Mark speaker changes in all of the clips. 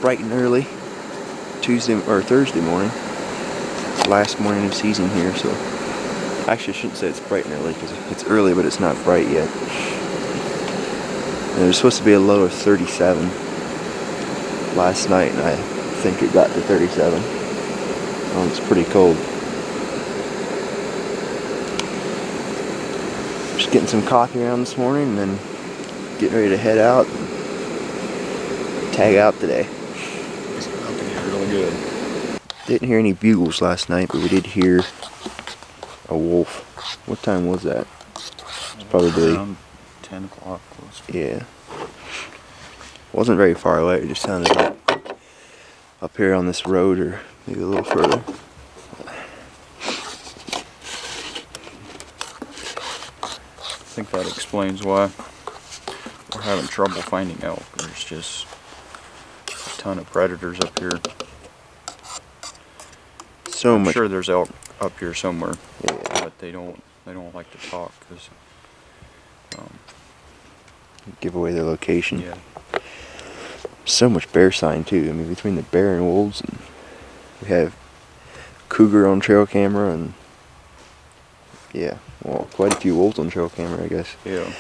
Speaker 1: bright and early, Tuesday or Thursday morning, last morning of season here. So actually I shouldn't say it's bright and early because it's early, but it's not bright yet. And there's supposed to be a low of 37 last night, and I think it got to 37. It's pretty cold. Just getting some coffee around this morning and then getting ready to head out and tag out today.
Speaker 2: It's about to get really good.
Speaker 1: Didn't hear any bugles last night, but we did hear a wolf. What time was that? It's probably
Speaker 2: around 10 o'clock.
Speaker 1: Yeah. Wasn't very far away. It just sounded like up here on this road or maybe a little further.
Speaker 2: I think that explains why we're having trouble finding elk. There's just a ton of predators up here. I'm sure there's elk up here somewhere, but they don't like to talk because
Speaker 1: give away their location.
Speaker 2: Yeah.
Speaker 1: So much bear sign too. I mean, between the bear and wolves, and we have cougar on trail camera, and yeah, well, quite a few wolves on trail camera, I guess.
Speaker 2: Yeah.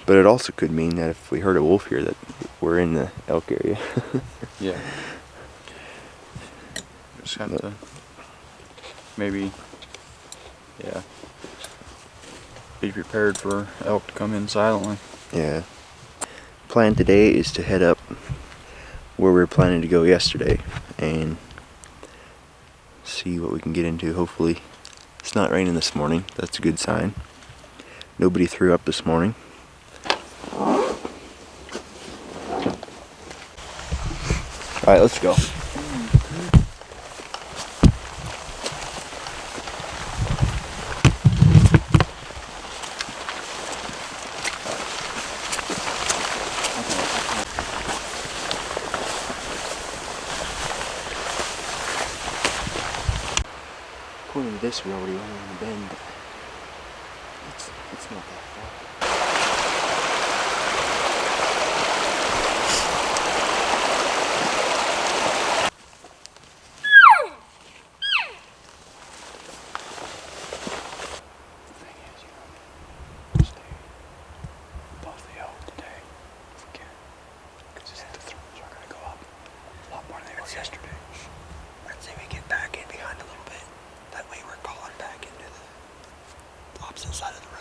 Speaker 1: But it also could mean that if we heard a wolf here, that we're in the elk area.
Speaker 2: Yeah. Just have to maybe, be prepared for elk to come in silently.
Speaker 1: Yeah. Plan today is to head up where we were planning to go yesterday and see what we can get into. Hopefully it's not raining this morning. That's a good sign. Nobody threw up this morning. Alright, let's go. According to this, we already went around the bend, but it's not that far. The thing is, stay above the elk today if we can, because the thermals are going to go up a lot more than they were yesterday. I'd say we get back in behind a little bit. That way we're calling back into the opposite side of the road.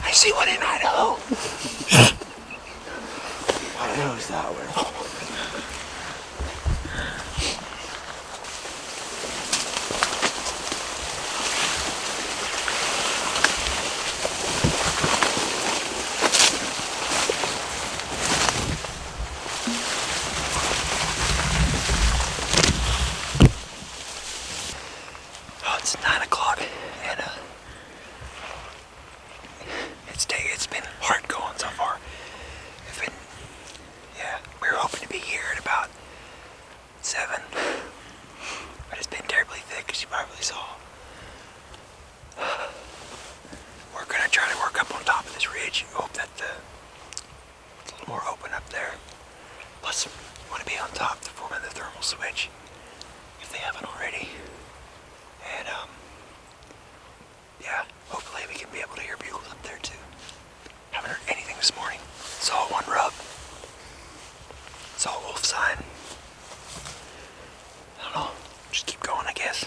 Speaker 1: I see one in Idaho. I know it's that way. Oh, it's 9 o'clock and it's been hard going so far. We were hoping to be here at about 7, but it's been terribly thick, as you probably saw. We're gonna try to work up on top of this ridge. Hope that it's a little more open up there. Plus, we want to be on top to form the thermal switch, if they haven't already. And hopefully we can be able to hear bugles up there too. Haven't heard anything this morning. Saw one rub. Saw a wolf sign. I don't know. Just keep going, I guess.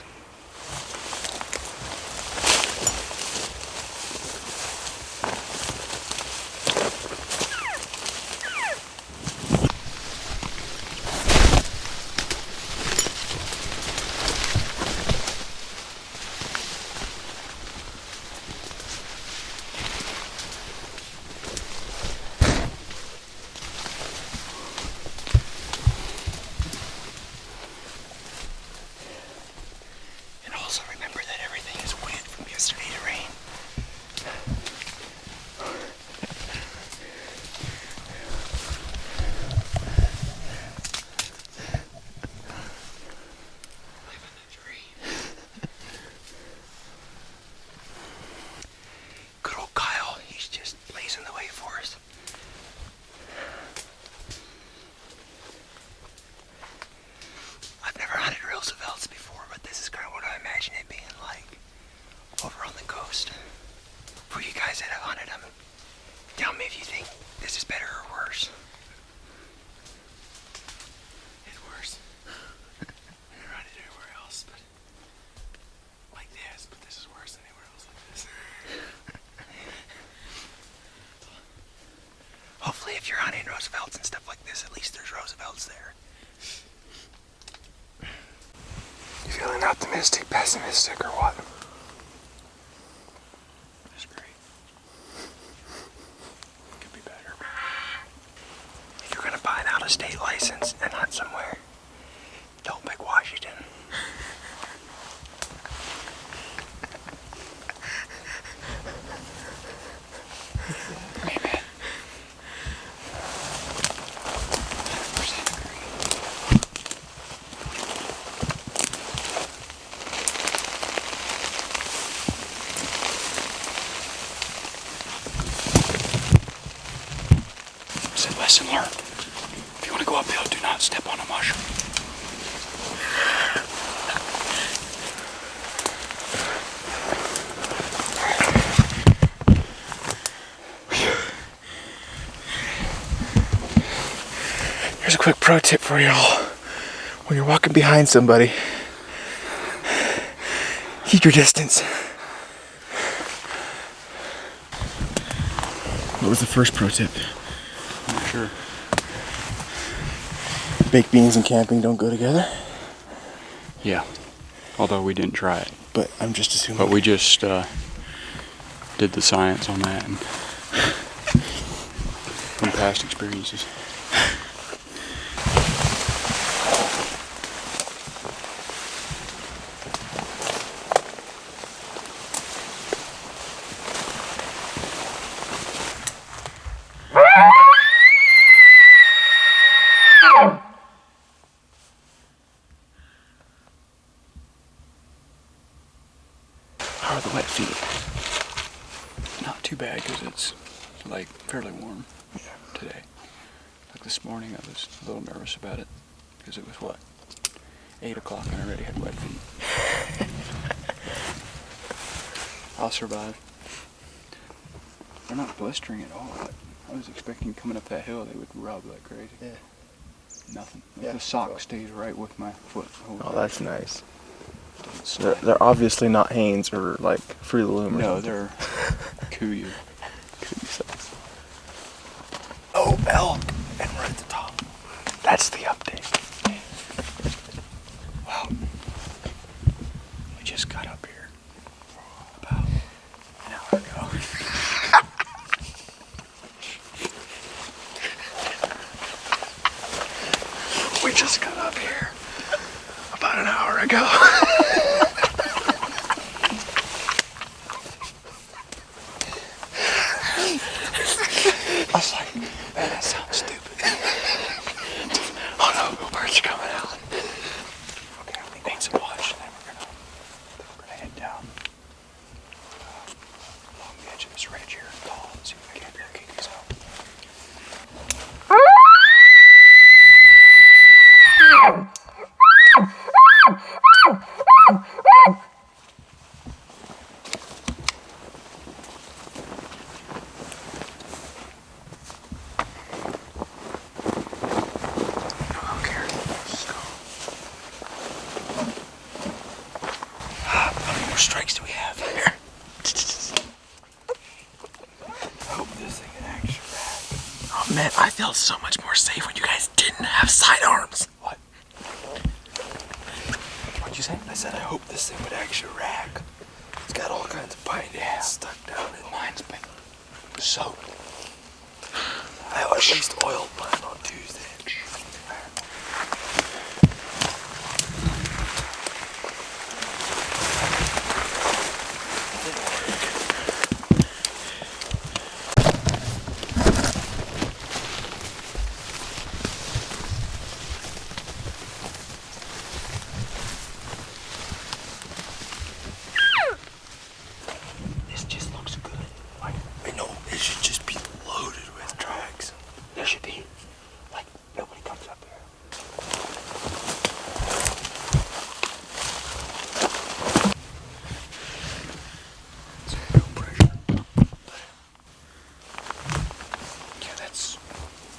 Speaker 3: if you're hunting Roosevelts and stuff like this, at least there's Roosevelts there.
Speaker 4: You feeling optimistic, pessimistic, or what?
Speaker 1: That's great. Could be better.
Speaker 3: If you're gonna buy an out-of-state license and hunt somewhere, don't pick Washington.
Speaker 1: Amen. 100% agree. Said lesson learned. If you want to go uphill, do not step on a mushroom.
Speaker 4: Here's a quick pro tip for y'all. When you're walking behind somebody, keep your distance. What was the first pro tip?
Speaker 1: I'm not sure.
Speaker 4: Baked beans and camping don't go together.
Speaker 1: Yeah. Although we didn't try it.
Speaker 4: But I'm just assuming.
Speaker 1: But we just did the science on that and from past experiences.
Speaker 4: How are the wet feet?
Speaker 1: Not too bad because it's like fairly warm today. Like this morning I was a little nervous about it because it was what? 8 o'clock and I already had wet feet. I'll survive. They're not blistering at all. I was expecting coming up that hill they would rub like crazy.
Speaker 4: Yeah.
Speaker 1: Nothing.
Speaker 4: Yeah,
Speaker 1: The sock
Speaker 4: so-
Speaker 1: stays right with my foot. the whole
Speaker 4: Oh,
Speaker 1: time.
Speaker 4: that's nice.
Speaker 1: Doesn't
Speaker 4: They're,
Speaker 1: slide.
Speaker 4: they're obviously not Hanes or like Fruit of the Loom or
Speaker 1: No,
Speaker 4: something.
Speaker 1: they're Kuyu.
Speaker 4: Oh, elk! And we're at the top. That's the update.
Speaker 1: Well, we just got up here about an hour ago.
Speaker 4: We just got up here about an hour ago. I was like, man, that sounds stupid. Oh no, the birds are coming out.
Speaker 1: Okay, we need some lunch, and then we're gonna head down along the edge of this ridge here and call and see if we can get these out.
Speaker 3: How many more strikes do we have here?
Speaker 4: I hope this thing can actually rag. Oh man, I felt so much more safe when you guys didn't have sidearms.
Speaker 1: What? What'd you say?
Speaker 4: I said I hope this thing would actually rag. It's got all kinds of pine needles stuck down in it.
Speaker 1: Mine's been soaked.
Speaker 4: I at least oiled mine on Tuesday.
Speaker 3: This just looks good.
Speaker 4: I know, it should just be loaded with tracks.
Speaker 3: There should be. Like, nobody comes up here.
Speaker 1: No pressure. Yeah, that's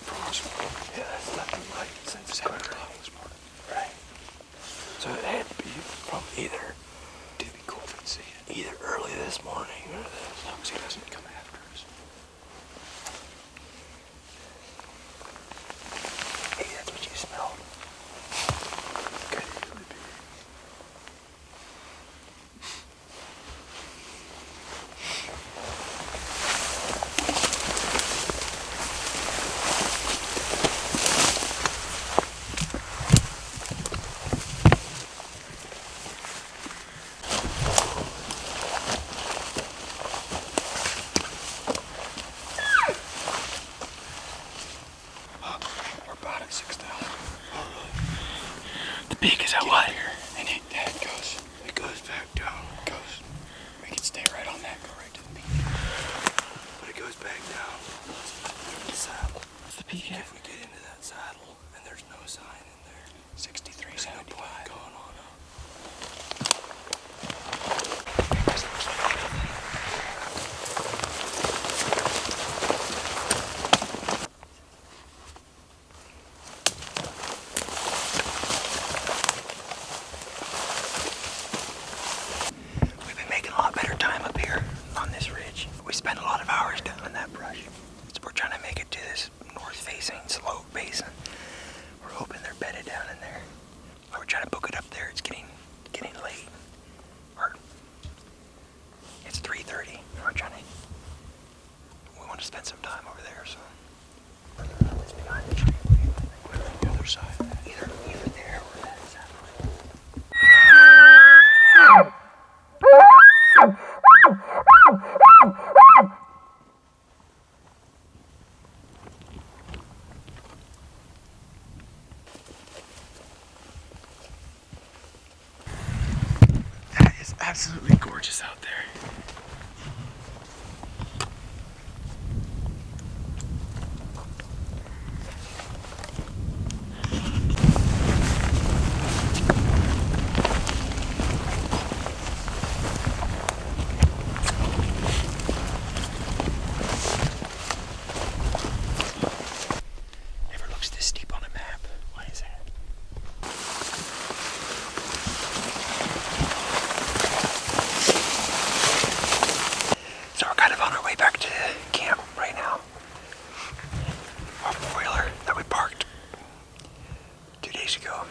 Speaker 1: approximately.
Speaker 4: Yeah, that's nothing like since
Speaker 1: 7 o'clock this morning.
Speaker 4: Right. So it had to be from either
Speaker 1: It'd be cool if we could see it.
Speaker 4: either early this morning or
Speaker 1: As long as he doesn't come after us.
Speaker 4: peak is at what?
Speaker 1: And it goes back down. We can stay right on that, go right to the peak.
Speaker 3: But it goes back down. The saddle.
Speaker 4: What's the peak at?
Speaker 3: If we get into that saddle and there's no sign in there,
Speaker 1: 63.75.
Speaker 3: going on up. We've been making a lot better time up here on this ridge. We spent a lot of hours down in that brush. So we're trying to make it to this north-facing slope basin. We're hoping they're bedded down in there. We're trying to book it up there. It's getting late. Or it's 3:30. We want to spend some time over there, so it's behind the tree.
Speaker 1: The other side.
Speaker 3: Either there or that satellite.
Speaker 4: That is absolutely gorgeous out there.
Speaker 3: Never looks this steep on a map. Why is that? So we're kind of on our way back to camp right now. Our four-wheeler that we parked 2 days ago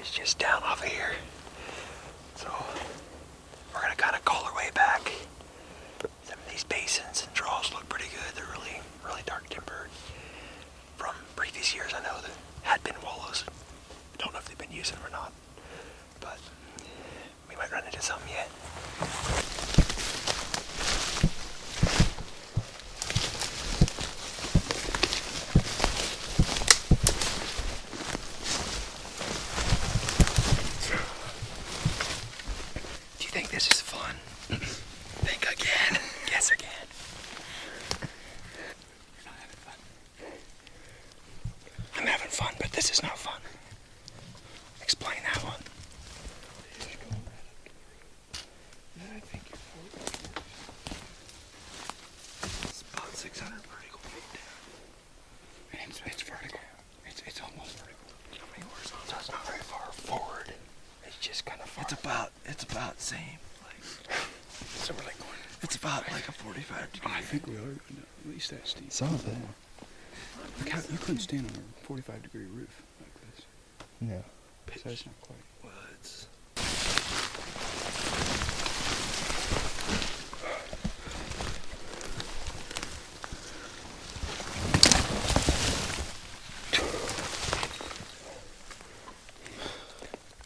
Speaker 3: is just down off of here. So we're gonna kind of call our way back. Some of these basins and draws look pretty good. They're really, really dark timbered. From previous years, I know that had been wallows. Don't know if they've been using them or not, but we might run into some yet. Do you think this is fun? Think again. Guess again.
Speaker 1: You're not having fun.
Speaker 3: I'm having fun, but this is not fun. Explain that one.
Speaker 4: I think you're it's about 600 vertical feet down.
Speaker 1: And it's vertical. It's almost vertical.
Speaker 3: How many horizontal? So it's not very far forward. It's just kind of far.
Speaker 4: It's about same. Like,
Speaker 3: So we're like going.
Speaker 4: it's about like a 45 degree.
Speaker 1: I think we are going to at least that steep.
Speaker 5: Some of it.
Speaker 1: Look how, you couldn't stand on a 45-degree roof like this.
Speaker 5: No.
Speaker 1: So it's not quite.
Speaker 4: Well, it's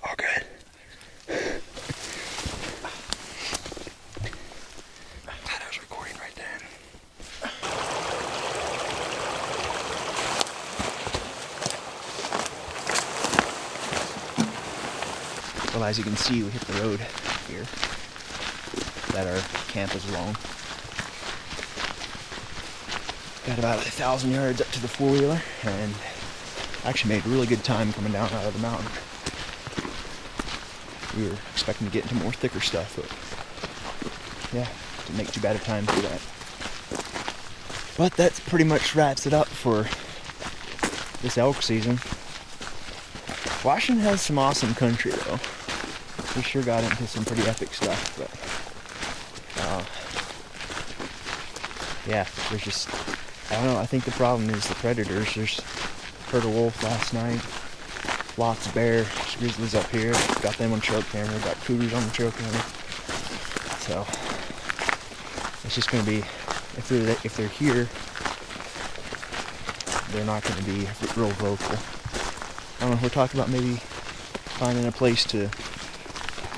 Speaker 3: All good. Glad I was recording right then. Well, as you can see, we hit the road here that our camp is along. Got about 1,000 yards up to the four-wheeler, and actually made really good time coming down out of the mountain. We were expecting to get into more thicker stuff, but yeah, didn't make too bad a time for that. But that pretty much wraps it up for this elk season. Washington has some awesome country though. We sure got into some pretty epic stuff, but yeah, there's just, I don't know, I think the problem is the predators. There's heard a wolf last night, lots of bear, grizzlies up here, got them on trail camera, got cougars on the trail camera. So it's just gonna be, if they're here, they're not gonna be real vocal. I don't know, we're talking about maybe finding a place to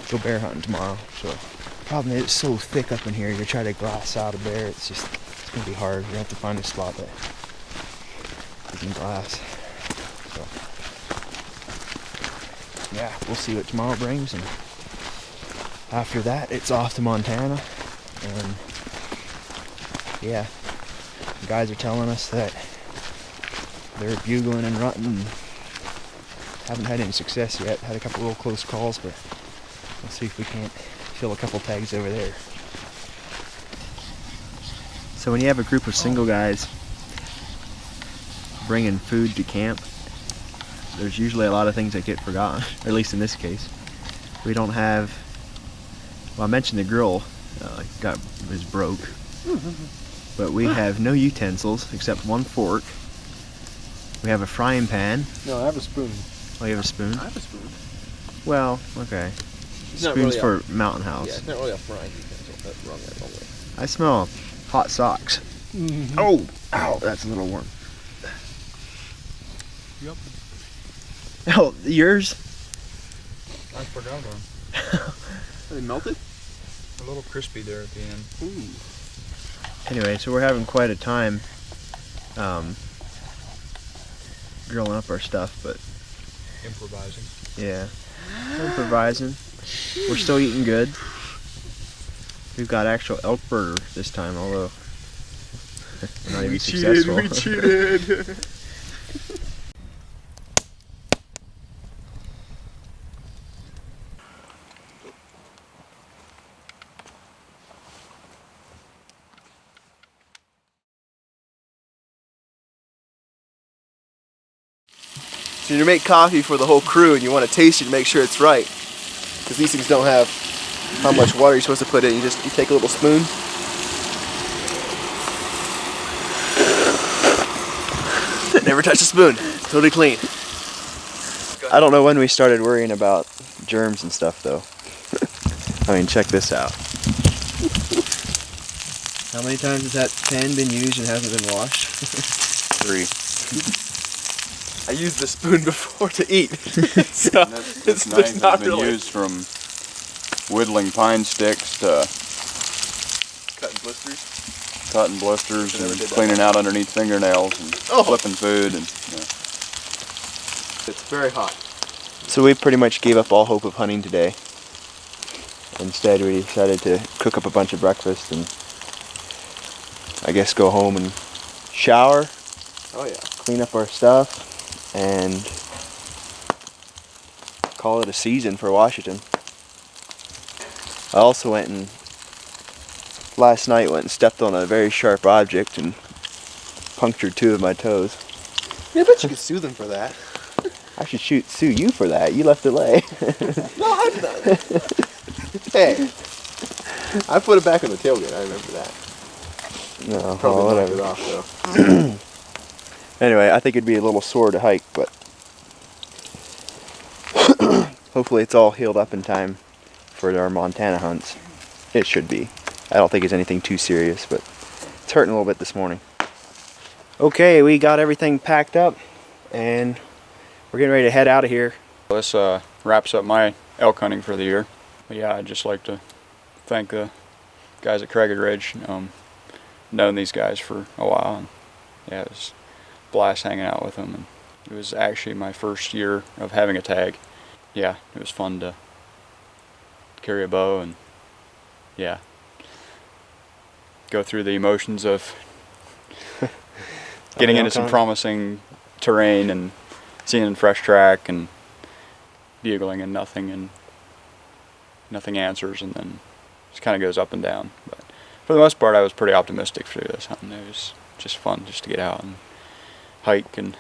Speaker 3: go bear hunting tomorrow. So the problem is it's so thick up in here, to try to glass out a bear, it's gonna be hard. We're gonna have to find a spot that we can glass. So yeah, we'll see what tomorrow brings, and after that it's off to Montana. And yeah, the guys are telling us that they're bugling and running and haven't had any success yet. Had a couple little close calls, but we'll see if we can't fill a couple tags over there. So when you have a group of single guys bringing food to camp, there's usually a lot of things that get forgotten, or at least in this case. We don't have, well, I mentioned the grill was broke, but we have no utensils except one fork. We have a frying pan.
Speaker 2: No, I have a spoon.
Speaker 3: Oh, you have a spoon?
Speaker 2: I have a spoon.
Speaker 3: Well, okay.
Speaker 4: It's not
Speaker 3: Spoons
Speaker 4: really
Speaker 3: for Mountain House.
Speaker 4: Yeah, it's not really a frying utensil. That's wrong way.
Speaker 3: I smell hot socks.
Speaker 4: Mm-hmm.
Speaker 3: Oh, ow, that's a little warm.
Speaker 2: Yep.
Speaker 3: Oh, yours?
Speaker 2: I forgot one.
Speaker 4: Are they melted?
Speaker 2: A little crispy there at the end.
Speaker 4: Ooh.
Speaker 3: Anyway, so we're having quite a time grilling up our stuff, but
Speaker 2: Improvising.
Speaker 3: yeah, improvising. We're still eating good. We've got actual elk burger this time, although we're not even successful.
Speaker 4: We cheated. So you make coffee for the whole crew and you want to taste it to make sure it's right. Because these things don't have how much water you're supposed to put in. You take a little spoon. Never touch the spoon. Totally clean.
Speaker 3: I don't know when we started worrying about germs and stuff, though. I mean, check this out. How many times has that pan been used and hasn't been washed?
Speaker 2: 3.
Speaker 4: I used the spoon before to eat. So
Speaker 2: This knife has been used from whittling pine sticks to
Speaker 4: cutting blisters.
Speaker 2: cutting blisters
Speaker 4: I never
Speaker 2: and
Speaker 4: did that.
Speaker 2: cleaning out underneath fingernails and flipping food and
Speaker 4: It's very hot.
Speaker 3: So we pretty much gave up all hope of hunting today. Instead, we decided to cook up a bunch of breakfast and I guess go home and shower,
Speaker 4: Oh yeah.
Speaker 3: clean up our stuff, and call it a season for Washington. I also last night went and stepped on a very sharp object and punctured 2 of my toes.
Speaker 4: Yeah, I bet you could sue them for that.
Speaker 3: I should sue you for that. You left it lay.
Speaker 4: No, I'm not. Hey, I put it back on the tailgate. I remember that.
Speaker 3: No,
Speaker 4: Probably
Speaker 3: well,
Speaker 4: knocked
Speaker 3: whatever.
Speaker 4: it off though.
Speaker 3: Anyway, I think it'd be a little sore to hike, but hopefully it's all healed up in time for our Montana hunts. It should be. I don't think it's anything too serious, but it's hurting a little bit this morning. Okay, we got everything packed up and we're getting ready to head out of here.
Speaker 2: this wraps up my elk hunting for the year. But yeah, I'd just like to thank the guys at Craiged Ridge. Known these guys for a while, and yeah, it was a blast hanging out with them. And it was actually my first year of having a tag. Yeah, it was fun to carry a bow and yeah, go through the emotions of getting into some promising terrain and seeing fresh track and bugling and nothing answers, and then it just kind of goes up and down. But for the most part, I was pretty optimistic through this hunting. It was just fun just to get out and hike and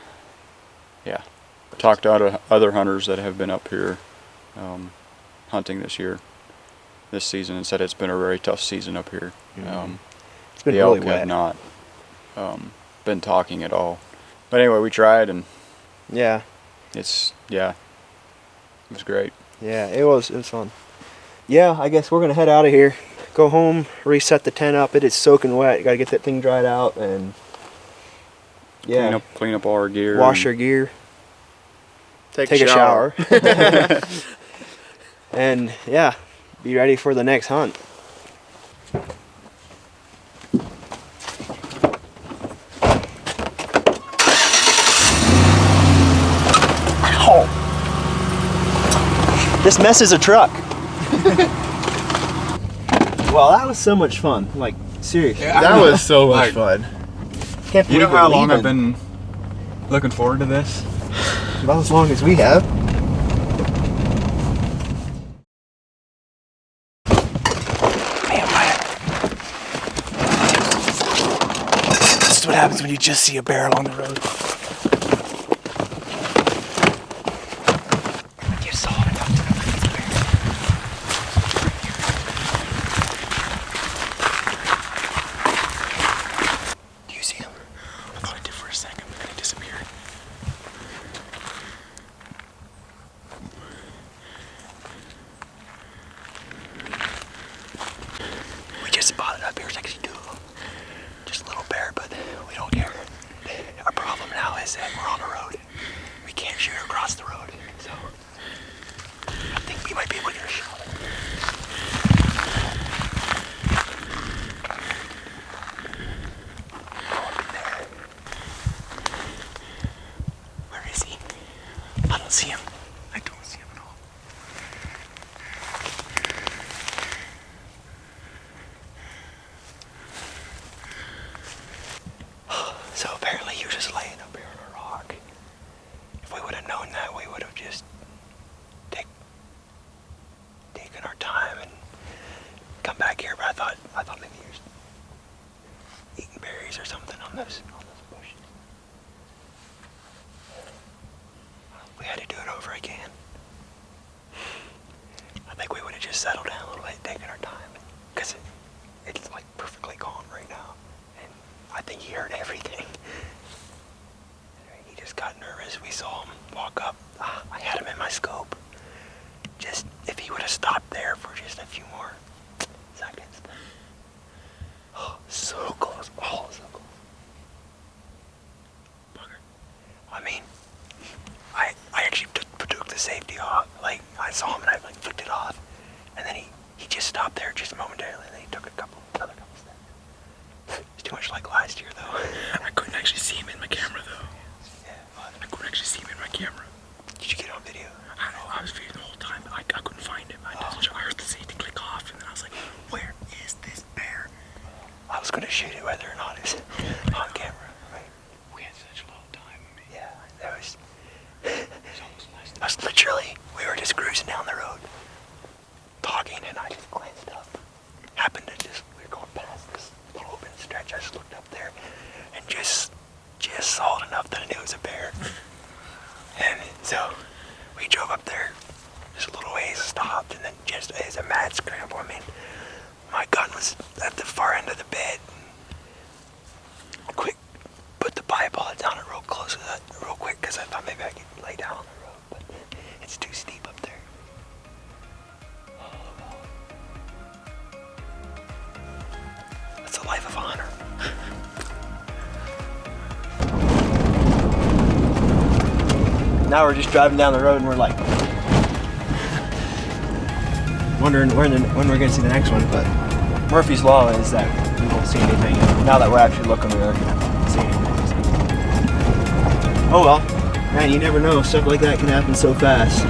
Speaker 2: yeah, talk to other hunters that have been up here hunting this season, and said it's been a very tough season up here.
Speaker 3: It's been
Speaker 2: the
Speaker 3: really
Speaker 2: elk
Speaker 3: wet.
Speaker 2: have not been talking at all. But anyway, we tried, and
Speaker 3: Yeah,
Speaker 2: it was great.
Speaker 3: yeah, it was fun. Yeah, I guess we're gonna head out of here. Go home, reset the tent up. It is soaking wet. Gotta get that thing dried out and yeah,
Speaker 2: Clean up all our gear.
Speaker 3: wash
Speaker 2: and
Speaker 3: our gear,
Speaker 4: Take
Speaker 3: take a shower, and yeah, be ready for the next hunt.
Speaker 4: This messes a truck. Well, that was so much fun. Like, seriously.
Speaker 2: Yeah,
Speaker 4: that was so much
Speaker 2: Like,
Speaker 4: fun. Can't
Speaker 2: You know
Speaker 4: believe we're
Speaker 2: how long
Speaker 4: leaving.
Speaker 2: I've been looking forward to this?
Speaker 4: About as long as we have. This is what happens when you just see a bear along the road. You saw it. Do you see him? I thought I did for a second, but then he disappeared. We just spotted up here. There's actually two of them. Just a little bear, but we don't care. Our problem now is that we're on the road. We can't shoot across the road, so I think we might be able to get a shot. Where is he? I don't see him. I don't see him at all. So apparently he was just laying up here on a rock. If we would have known that, we would have just taken our time and come back here. But I thought maybe he was eating berries or something on those bushes. We had to do it over again. I think we would have just settled down a little bit, taken our time, because it's like perfectly calm right now. I think he heard everything. He just got nervous. We saw him walk up. I had him in my scope. Just if he would have stopped there for just a few more seconds. Oh, so close. Oh, so close. Bugger. I mean, I actually took the safety off. Like, I saw him and I like flicked it off. And then he just stopped there just momentarily. And then he took another couple steps. It's too much like last year, though.
Speaker 3: I couldn't actually see him in my camera, though.
Speaker 4: Yeah,
Speaker 3: I couldn't actually see him in my camera.
Speaker 4: did you get on video?
Speaker 3: I don't know, I was videoing the whole time, but I couldn't find him. I heard the safety click off, and then I was like, where is this bear?
Speaker 4: I was going to shoot it whether or not it's on camera. Right?
Speaker 1: We had such a little time. I mean,
Speaker 4: Yeah, that was.
Speaker 1: it was almost nice.
Speaker 4: I was literally, we were just cruising down the road, talking, and I just glanced up. Happened to we were going past this little open stretch. I just looked up there and just saw it enough that I knew it was a bear. And so we drove up there just a little ways, stopped, and then just as a mad scramble. I mean, my gun was at the far end of the bed. Quick, put the bullets on it real close, real quick, because I thought maybe I could lay down on the road, but it's too steep up there. That's the life of a hunter. Now we're just driving down the road and we're like wondering when we're gonna see the next one, but Murphy's Law is that we won't see anything. Now that we're actually looking, we are gonna see anything. So. Oh well, man, you never know. Stuff like that can happen so fast.